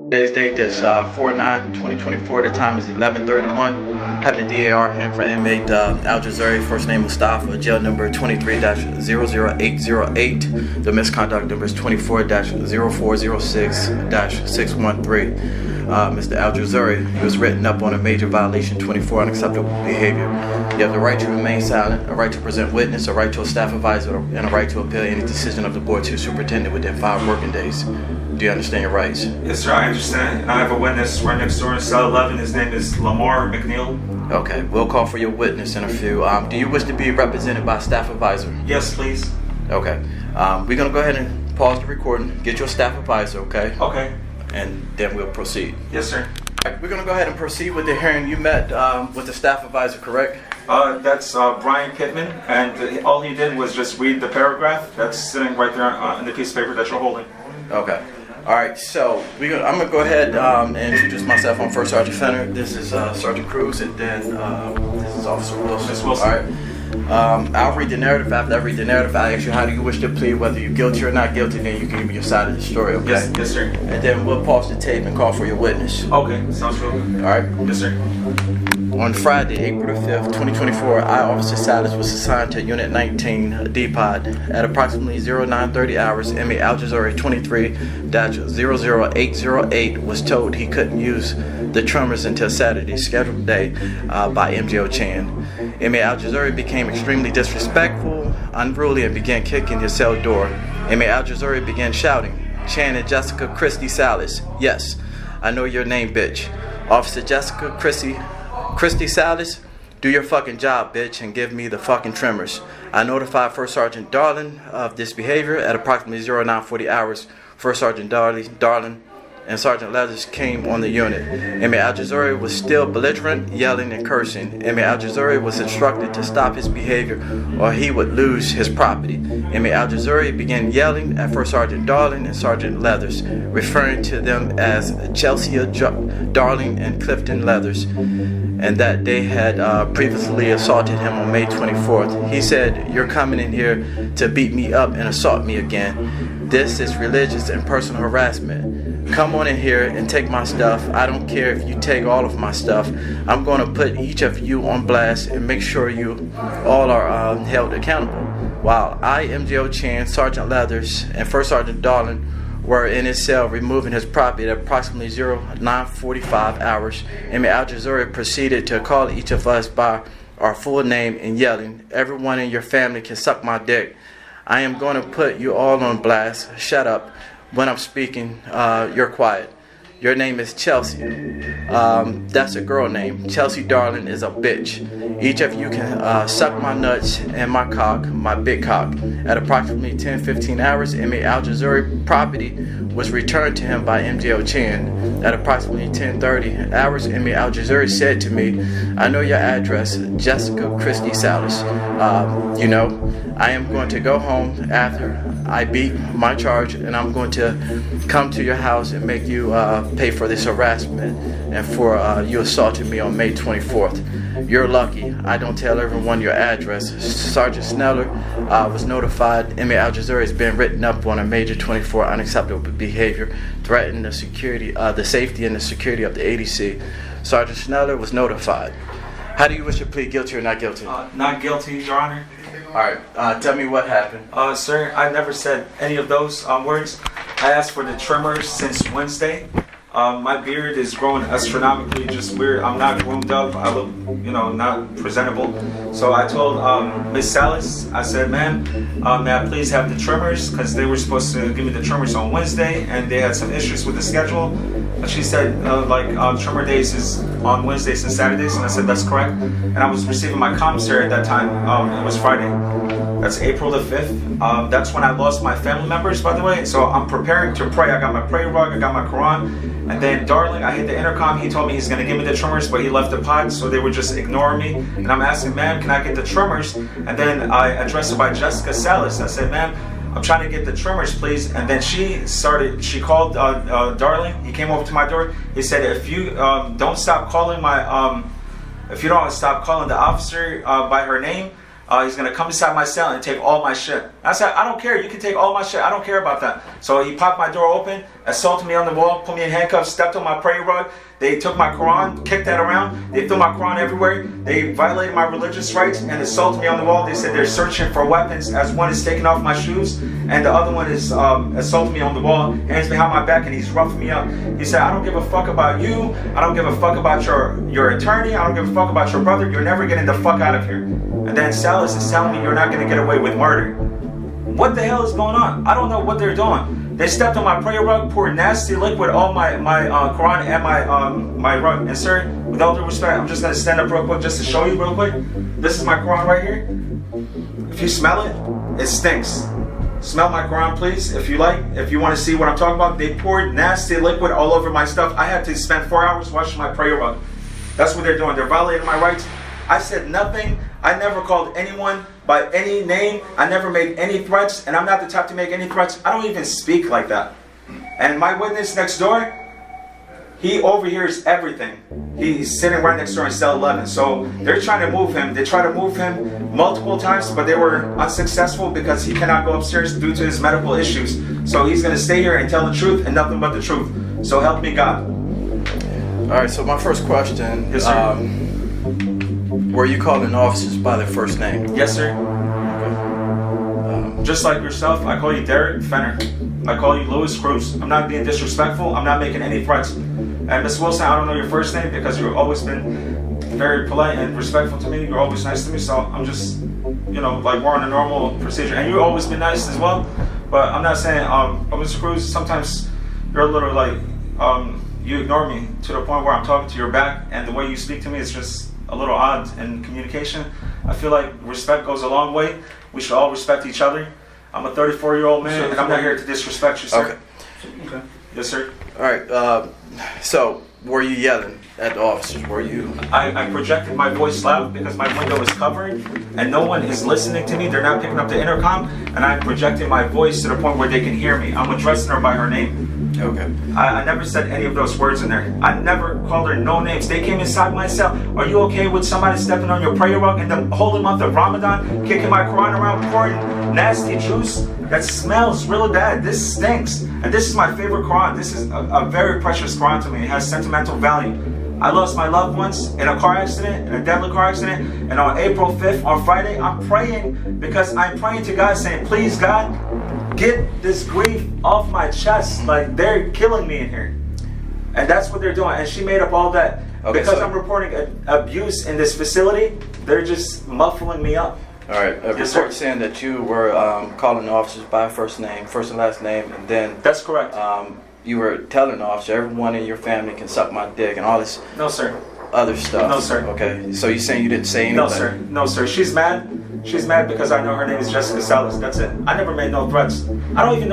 Today's date is 4/9/2024. The time is 11:31. Have the DAR here for inmate Aljazairi, first name Mustafa, jail number 23-00808. The misconduct number is 24-0406-613. Mr. Aljazairi, he was written up on a major violation, 24 unacceptable behavior. You have the right to remain silent, a right to present witness, a right to a staff advisor, and a right to appeal any decision of the board to superintendent within 5 working days. Do you understand your rights? Yes, sir, I understand. I have a witness right next door in cell 11. His name is Lamar McNeil. Okay, we'll call for your witness in a few. Do you wish to be represented by a staff advisor? Yes, please. Okay. We're going to go ahead and pause the recording, get your staff advisor, okay? Okay. And then we'll proceed. Yes, sir. All right, we're going to go ahead and proceed with the hearing. You met with the staff advisor, correct? That's Brian Pittman, and all he did was just read the paragraph that's sitting right there in the piece of paper that you're holding. Okay. All right, so I'm going to go ahead and introduce myself. I'm First Sergeant Fenner. This is Sergeant Cruz, and then this is Officer Wilson. Ms. Wilson. All right. I'll read the narrative. After I read the narrative, I ask you how do you wish to plead, whether you're guilty or not guilty, then you can give me your side of the story, okay? Yes, sir. And then we'll pause the tape and call for your witness. Okay, sounds good. All right? Yes, sir. On Friday, April the 5th, 2024, I, Officer Salas, was assigned to Unit 19, D-Pod. At approximately 0930 hours, inmate Aljazairi 23-00808 was told he couldn't use the tremors until Saturday, scheduled day, by MJO Chan. Inmate Aljazairi became extremely disrespectful, unruly, and began kicking his cell door. Inmate Aljazairi began shouting, "Chan and Jessica Christie Salas. Yes, I know your name, bitch. Officer Jessica Christie Salas, do your fucking job, bitch, and give me the fucking tremors." I notified First Sergeant Darling of this behavior at approximately 0940 hours. First Sergeant Darling and Sergeant Leathers came on the unit. Inmate Aljazairi was still belligerent, yelling and cursing. Inmate Aljazairi was instructed to stop his behavior or he would lose his property. Inmate Aljazairi began yelling at First Sergeant Darling and Sergeant Leathers, referring to them as Chelsea Darling and Clifton Leathers, and that they had previously assaulted him on May 24th. He said, "You're coming in here to beat me up and assault me again. This is religious and personal harassment. Come on in here and take my stuff. I don't care if you take all of my stuff. I'm going to put each of you on blast and make sure you all are held accountable." While I, MJO Chan, Sergeant Leathers, and First Sergeant Darling were in his cell removing his property at approximately 0945 hours, inmate Aljazairi proceeded to call each of us by our full name and yelling, "Everyone in your family can suck my dick. I am going to put you all on blast. Shut up. When I'm speaking, you're quiet. Your name is Chelsea. That's a girl name. Chelsea Darling is a bitch. Each of you can suck my nuts and my cock, my big cock." At approximately 10:15 hours, inmate Aljazairi property was returned to him by MJO Chan. At approximately 10:30 hours, inmate Aljazairi said to me, "I know your address, Jessica Christie Salas. I am going to go home after I beat my charge, and I'm going to come to your house and make you pay for this harassment and for you assaulted me on May 24th. You're lucky I don't tell everyone your address." Sergeant Sneller was notified. Inmate Aljazairi has been written up on a major 24 unacceptable behavior, threatening the safety and the security of the ADC. Sergeant Sneller was notified. How do you wish to plead, guilty or not guilty? Not guilty, Your Honor. All right. Tell me what happened. Sir, I never said any of those words. I asked for the trimmers since Wednesday. My beard is growing astronomically, just weird. I'm not groomed up. I look, not presentable. So I told Miss Salas, I said, "Ma'am, may I please have the trimmers?" Because they were supposed to give me the trimmers on Wednesday, and they had some issues with the schedule. And she said, trimmer days is on Wednesdays and Saturdays, and I said, "That's correct." And I was receiving my commissary at that time. It was Friday. That's April the 5th. That's when I lost my family members, by the way. So I'm preparing to pray. I got my prayer rug, I got my Quran. And then Darling, I hit the intercom. He told me he's going to give me the trimmers, but he left the pod, so they were just ignoring me. And I'm asking, "Ma'am, can I get the trimmers?" And then I addressed her by Jessica Salas. I said, "Ma'am, I'm trying to get the trimmers, please." And then she called Darling. He came over to my door. He said, "If you don't stop calling the officer by her name, He's gonna come inside my cell and take all my shit. I said, I don't care. You can take all my shit. I don't care about that. So he popped my door open, assaulted me on the wall, put me in handcuffs, stepped on my prayer rug. They took my Quran, kicked that around. They threw my Quran everywhere. They violated my religious rights and assaulted me on the wall. They said they're searching for weapons as one is taking off my shoes and the other one is assaulting me on the wall, hands behind my back, and he's roughing me up. He said, I don't give a fuck about you. I don't give a fuck about your attorney. I don't give a fuck about your brother. You're never getting the fuck out of here. And then Salas is telling me you're not going to get away with murder. What the hell is going on? I don't know what they're doing. They stepped on my prayer rug, poured nasty liquid on my Quran and my rug. And sir, with all due respect, I'm just going to stand up real quick just to show you real quick. This is my Quran right here. If you smell it, it stinks. Smell my Quran, please, if you like. If you want to see what I'm talking about, they poured nasty liquid all over my stuff. I had to spend 4 hours washing my prayer rug. That's what they're doing. They're violating my rights. I said nothing. I never called anyone by any name. I never made any threats, and I'm not the type to make any threats. I don't even speak like that. And my witness next door, he overhears everything. He's sitting right next door in cell 11. So they're trying to move him. They tried to move him multiple times, but they were unsuccessful because he cannot go upstairs due to his medical issues. So he's going to stay here and tell the truth and nothing but the truth. So help me God. All right, so my first question, Yes, sir. were you calling officers by their first name? Yes, sir. Okay. Just like yourself, I call you Derek Fenner. I call you Louis Cruz. I'm not being disrespectful. I'm not making any threats. And Miss Wilson, I don't know your first name because you've always been very polite and respectful to me. You're always nice to me. So I'm just, you know, like we're on a normal procedure. And you've always been nice as well. But I'm not saying, Mr. Cruz, sometimes you're a little like, you ignore me to the point where I'm talking to your back. And the way you speak to me is just a little odd in communication. I feel like respect goes a long way. We should all respect each other. I'm a 34-year-old man, and I'm not here to disrespect you, sir. Okay. Yes, sir. All right. So, were you yelling at the officers? Were you? I projected my voice loud because my window is covered, and no one is listening to me. They're not picking up the intercom, and I'm projecting my voice to the point where they can hear me. I'm addressing her by her name. Okay. I never said any of those words in there. I never called her no names. They came inside my cell. Are you okay with somebody stepping on your prayer rug in the holy month of Ramadan, kicking my Quran around, pouring nasty juice that smells really bad? This stinks. And this is my favorite Quran. This is a very precious Quran to me. It has sentimental value. I lost my loved ones in a car accident, in a deadly car accident, and on April 5th, on Friday, I'm praying because I'm praying to God saying, please God, get this grief off my chest. Like, they're killing me in here. And that's what they're doing. And she made up all that. Okay, because so I'm reporting abuse in this facility, they're just muffling me up. all right. A Yes, report sir. saying that you were calling the officers by first name, first and last name, and then That's correct. you were telling the officer everyone in your family can suck my dick and all this No, sir. other stuff. No, sir. Okay. So you're saying you didn't say anything? No, sir. No, sir. She's mad. She's mad because I know her name is Jessica Salas. That's it. I never made no threats. I don't even know